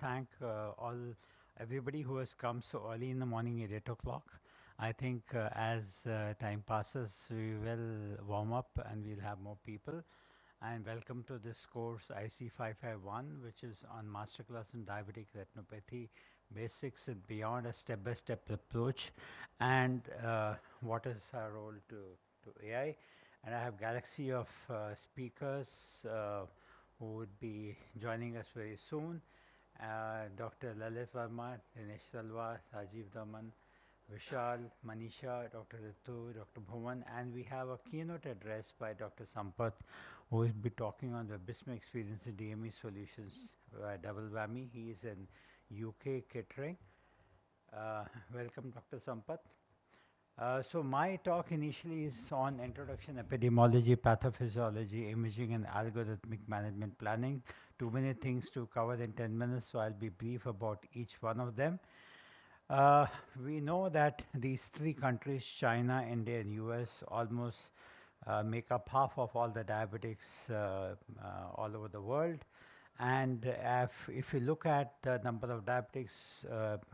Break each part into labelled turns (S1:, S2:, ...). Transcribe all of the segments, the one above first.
S1: thank everybody who has come so early in the morning at 8 o'clock. I think as time passes, we will warm up and we'll have more people. And welcome to this course IC551, which is on Masterclass in Diabetic Retinopathy, Basics and Beyond, a step-by-step approach, and what is our role to AI. And I have galaxy of speakers who would be joining us very soon. Dr. Lalit Verma, Dinesh Salwa, Rajiv Daman, Vishal, Manisha, Dr. Ritu, Dr. Bhuvan, and we have a keynote address by Dr. Sampath, who will be talking on the BISMA experience in DME solutions, double whammy. He is in UK catering. Welcome, Dr. Sampath. So my talk initially is on introduction, epidemiology, pathophysiology, imaging, and algorithmic management planning. Too many things to cover in 10 minutes, so I'll be brief about each one of them. We know that these three countries, China, India, and US, almost make up half of all the diabetics all over the world. And if you look at the number of diabetics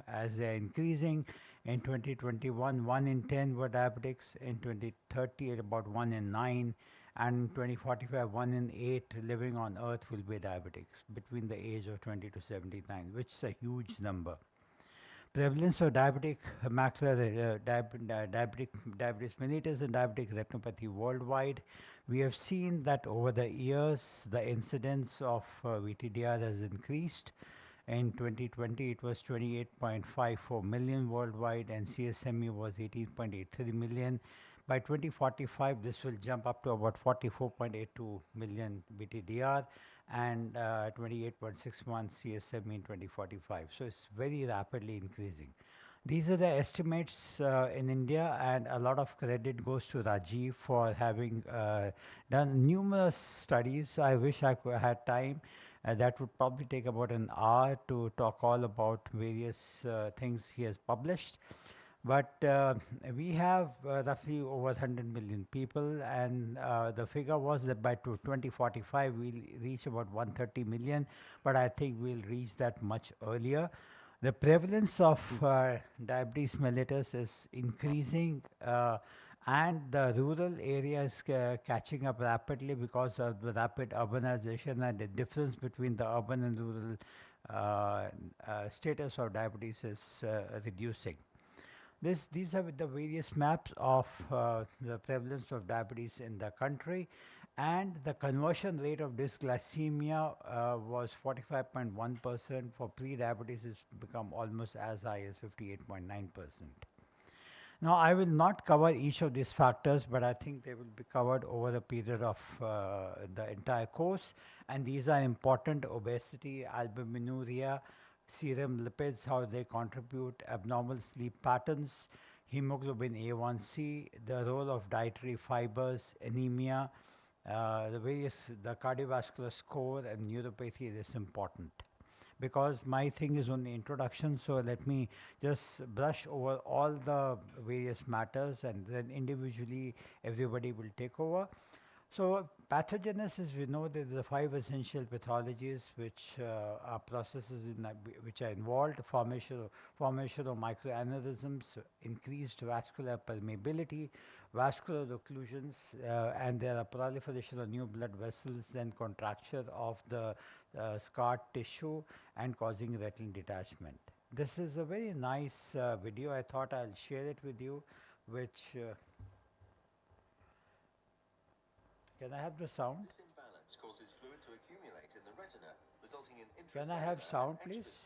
S1: as they're increasing, in 2021, 1 in 10 were diabetics. In 2030, at about 1 in 9. And in 2045, 1 in 8 living on Earth will be diabetics between the age of 20 to 79, which is a huge number. Prevalence of diabetic macular diabetes mellitus and diabetic retinopathy worldwide. We have seen that over the years, the incidence of VTDR has increased. In 2020, it was 28.54 million worldwide, and CSME was 18.83 million. By 2045, this will jump up to about 44.82 million VTDR and 28.61 CSME in 2045. So it's very rapidly increasing. These are the estimates in India, and a lot of credit goes to Rajiv for having done numerous studies. I wish I had time. That would probably take about an hour to talk all about various things he has published. But we have roughly over 100 million people, and the figure was that by 2045 we'll reach about 130 million, but I think we'll reach that much earlier. The prevalence of diabetes mellitus is increasing, and the rural areas catching up rapidly because of the rapid urbanization, and the difference between the urban and rural status of diabetes is reducing. These are the various maps of the prevalence of diabetes in the country, and the conversion rate of dysglycemia was 45.1%. For pre-diabetes, it's become almost as high as 58.9%. Now, I will not cover each of these factors, but I think they will be covered over the period of the entire course. And these are important: obesity, albuminuria, serum lipids, how they contribute, abnormal sleep patterns, hemoglobin A1C, the role of dietary fibers, anemia, the cardiovascular score, and neuropathy is important. Because my thing is only introduction, so let me just brush over all the various matters, and then individually everybody will take over. So pathogenesis, we know that there are 5 essential pathologies which are processes which are involved: formation of microaneurysms, increased vascular permeability, vascular occlusions, and there are proliferation of new blood vessels, then contracture of the scar tissue and causing retinal detachment. This is a very nice video. I thought I'll share it with you, which can I have the sound?
S2: This imbalance causes fluid to accumulate in the retina, resulting in
S1: Can I have
S2: intracellular
S1: sound,
S2: and
S1: please?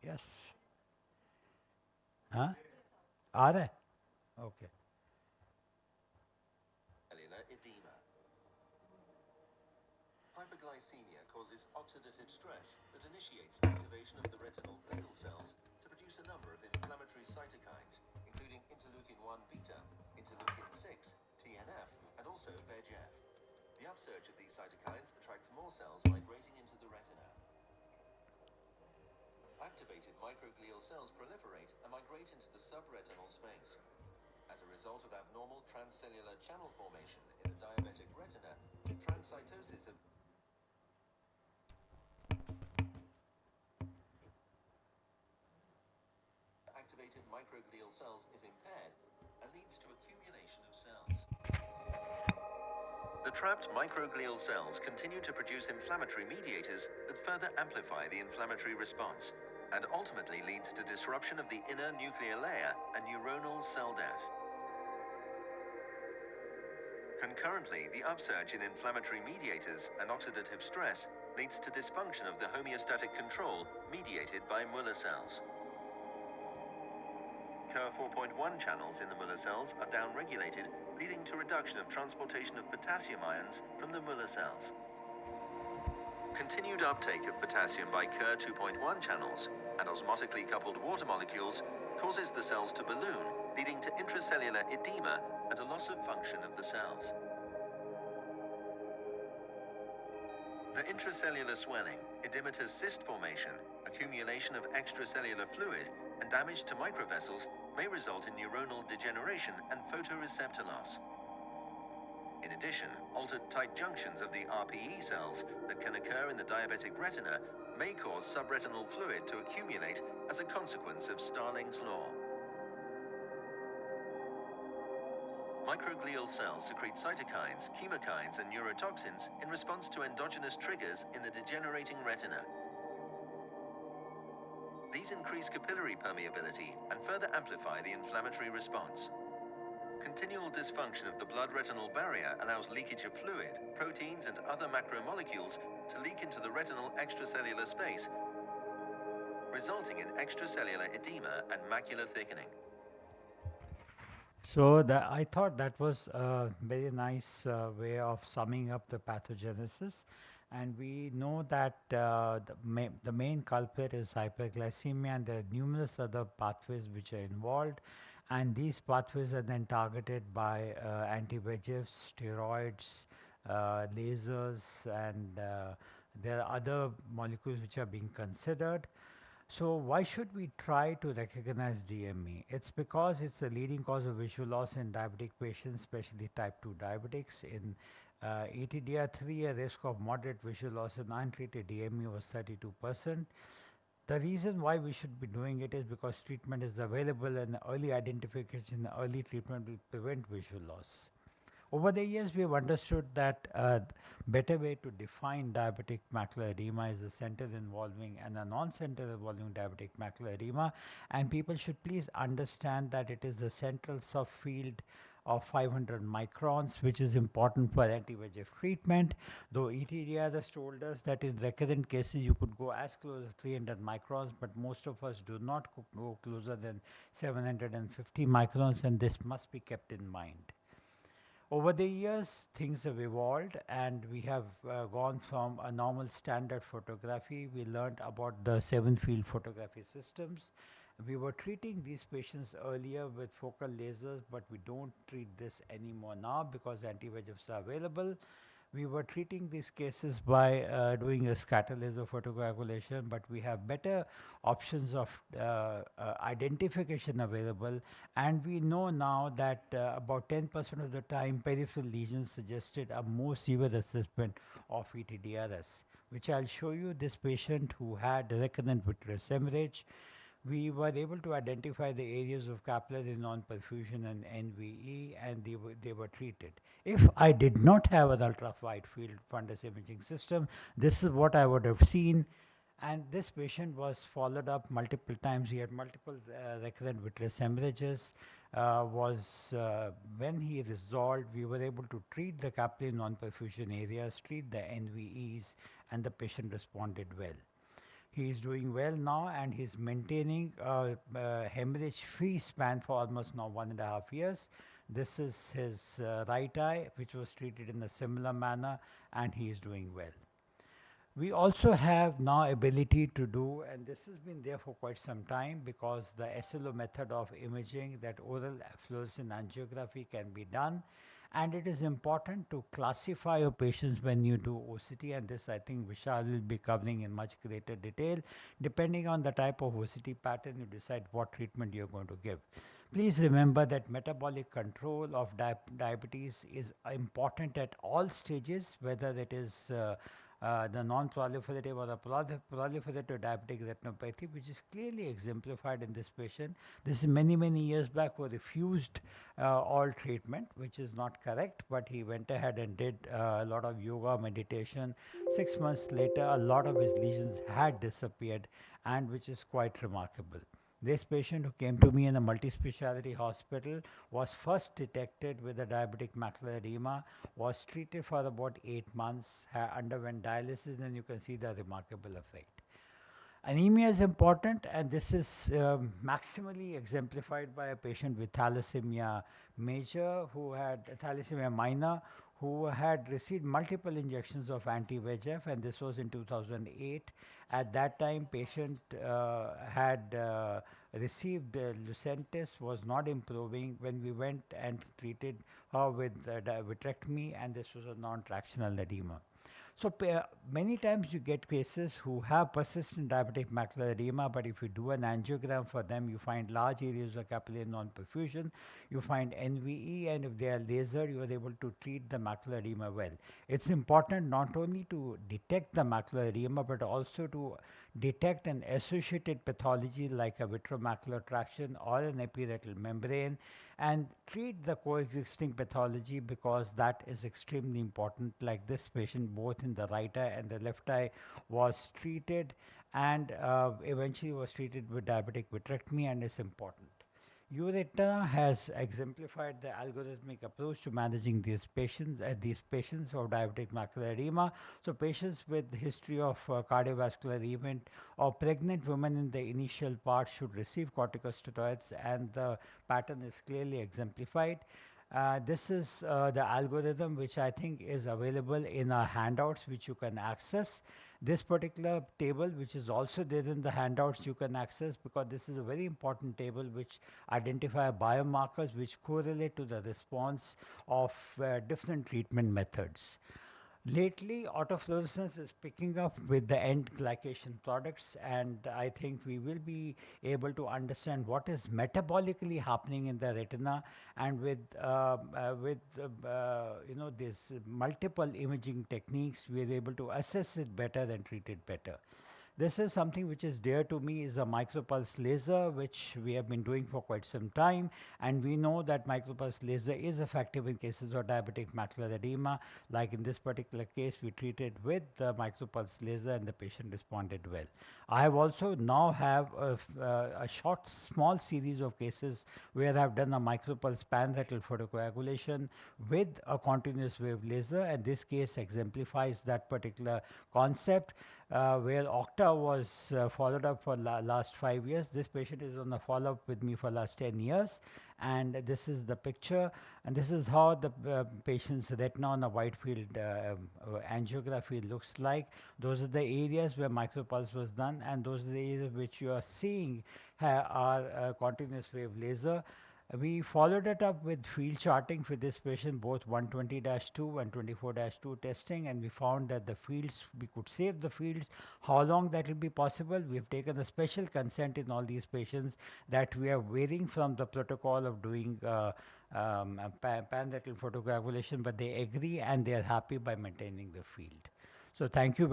S1: Yes. Huh? Are they? Okay.
S2: extracellular edema. Hyperglycemia causes oxidative stress that initiates activation of the retinal glial cells to produce a number of inflammatory cytokines, including interleukin-1 beta, interleukin-6, TNF, and also VEGF. The upsurge of these cytokines attracts more cells migrating into the retina. Activated microglial cells proliferate and migrate into the subretinal space. As a result of abnormal transcellular channel formation in the diabetic retina, transcytosis of microglial cells is impaired and leads to accumulation of cells. The trapped microglial cells continue to produce inflammatory mediators that further amplify the inflammatory response and ultimately leads to disruption of the inner nuclear layer and neuronal cell death. Concurrently, the upsurge in inflammatory mediators and oxidative stress leads to dysfunction of the homeostatic control mediated by Muller cells. Cur4.1 channels in the Muller cells are downregulated, leading to reduction of transportation of potassium ions from the Muller cells. Continued uptake of potassium by Cur2.1 channels and osmotically coupled water molecules causes the cells to balloon, leading to intracellular edema and a loss of function of the cells. The intracellular swelling, edematous cyst formation, accumulation of extracellular fluid, and damage to microvessels may result in neuronal degeneration and photoreceptor loss. In addition, altered tight junctions of the RPE cells that can occur in the diabetic retina may cause subretinal fluid to accumulate as a consequence of Starling's law. Microglial cells secrete cytokines, chemokines, and neurotoxins in response to endogenous triggers in the degenerating retina. These increase capillary permeability and further amplify the inflammatory response. Continual dysfunction of the blood-retinal barrier allows leakage of fluid, proteins, and other macromolecules to leak into the retinal extracellular space, resulting in extracellular edema and macular thickening.
S1: So I thought that was a very nice way of summing up the pathogenesis. And we know that the main culprit is hyperglycemia, and there are numerous other pathways which are involved. And these pathways are then targeted by anti-VEGFs, steroids, lasers, and there are other molecules which are being considered. So why should we try to recognize DME? It's because it's the leading cause of visual loss in diabetic patients, especially type 2 diabetics. In ATDR3, a risk of moderate visual loss in untreated DME was 32%. The reason why we should be doing it is because treatment is available and early identification, early treatment will prevent visual loss. Over the years, we have understood that better way to define diabetic macular edema is a center involving and a non-center involving diabetic macular edema, and people should please understand that it is the central subfield of 500 microns, which is important for anti-VEGF treatment, though ETDR has told us that in recurrent cases you could go as close as 300 microns, but most of us do not go closer than 750 microns, and this must be kept in mind. Over the years, things have evolved, and we have gone from a normal standard photography. We learned about the 7-field photography systems. We were treating these patients earlier with focal lasers, but we don't treat this anymore now because anti-VEGFs are available. We were treating these cases by doing a scatter laser photocoagulation, but we have better options of identification available, and we know now that about 10% of the time peripheral lesions suggested a more severe assessment of ETDRS, which I'll show you. This patient who had recurrent vitreous hemorrhage, we were able to identify the areas of capillary non-perfusion and NVE, and they were treated. If I did not have an ultra-wide field fundus imaging system, this is what I would have seen. And this patient was followed up multiple times. He had multiple recurrent vitreous hemorrhages. When he resolved, we were able to treat the capillary non-perfusion areas, treat the NVEs, and the patient responded well. He is doing well now, and he's maintaining a hemorrhage-free span for almost now 1.5 years. This is his right eye, which was treated in a similar manner, and he is doing well. We also have now ability to do, and this has been there for quite some time, because the SLO method of imaging, that oral fluorescent angiography, can be done. And it is important to classify your patients when you do OCT, and this I think Vishal will be covering in much greater detail. Depending on the type of OCT pattern, you decide what treatment you're going to give. Please remember that metabolic control of diabetes is important at all stages, whether it is the non-proliferative or the proliferative diabetic retinopathy, which is clearly exemplified in this patient. This is many, many years back who refused all treatment, which is not correct, but he went ahead and did a lot of yoga, meditation. 6 months later, a lot of his lesions had disappeared, and which is quite remarkable. This patient who came to me in a multi-speciality hospital was first detected with a diabetic macular edema, was treated for about 8 months, underwent dialysis, and you can see the remarkable effect. Anemia is important, and this is maximally exemplified by a patient with thalassemia major who had thalassemia minor who had received multiple injections of anti-VEGF, and this was in 2008. At that time, patient had received Lucentis, was not improving. When we went and treated her with vitrectomy, and this was a non-tractional edema. So many times you get cases who have persistent diabetic macular edema, but if you do an angiogram for them, you find large areas of capillary non-perfusion, you find NVE, and if they are laser, you are able to treat the macular edema well. It's important not only to detect the macular edema, but also to detect an associated pathology like a vitreomacular traction or an epiretinal membrane, and treat the coexisting pathology, because that is extremely important. Like this patient, both in the right eye and the left eye, was treated and eventually was treated with diabetic vitrectomy, and is important. URETA has exemplified the algorithmic approach to managing these patients of diabetic macular edema. So patients with history of cardiovascular event or pregnant women in the initial part should receive corticosteroids, and the pattern is clearly exemplified. This is the algorithm which I think is available in our handouts, which you can access. This particular table, which is also there in the handouts, you can access, because this is a very important table which identify biomarkers which correlate to the response of different treatment methods. Lately, autofluorescence is picking up with the end glycation products, and I think we will be able to understand what is metabolically happening in the retina, and with these multiple imaging techniques, we are able to assess it better and treat it better. This is something which is dear to me, is a micropulse laser, which we have been doing for quite some time, and we know that micropulse laser is effective in cases of diabetic macular edema. Like in this particular case, we treated with the micropulse laser, and the patient responded well. I have also now have a short, small series of cases where I have done a micropulse panretinal photocoagulation with a continuous wave laser, and this case exemplifies that particular concept, where Octa was followed up for last 5 years. This patient is on a follow-up with me for last 10 years, and this is the picture, and this is how the patient's retina on a wide field angiography looks like. Those are the areas where micropulse was done, and those are the areas which you are seeing are continuous wave laser. We followed it up with field charting for this patient, both 120-2 and 24-2 testing, and we found that the fields, we could save the fields. How long that will be possible? We have taken a special consent in all these patients that we are varying from the protocol of doing panretinal photocoagulation, but they agree and they are happy by maintaining the field. So thank you.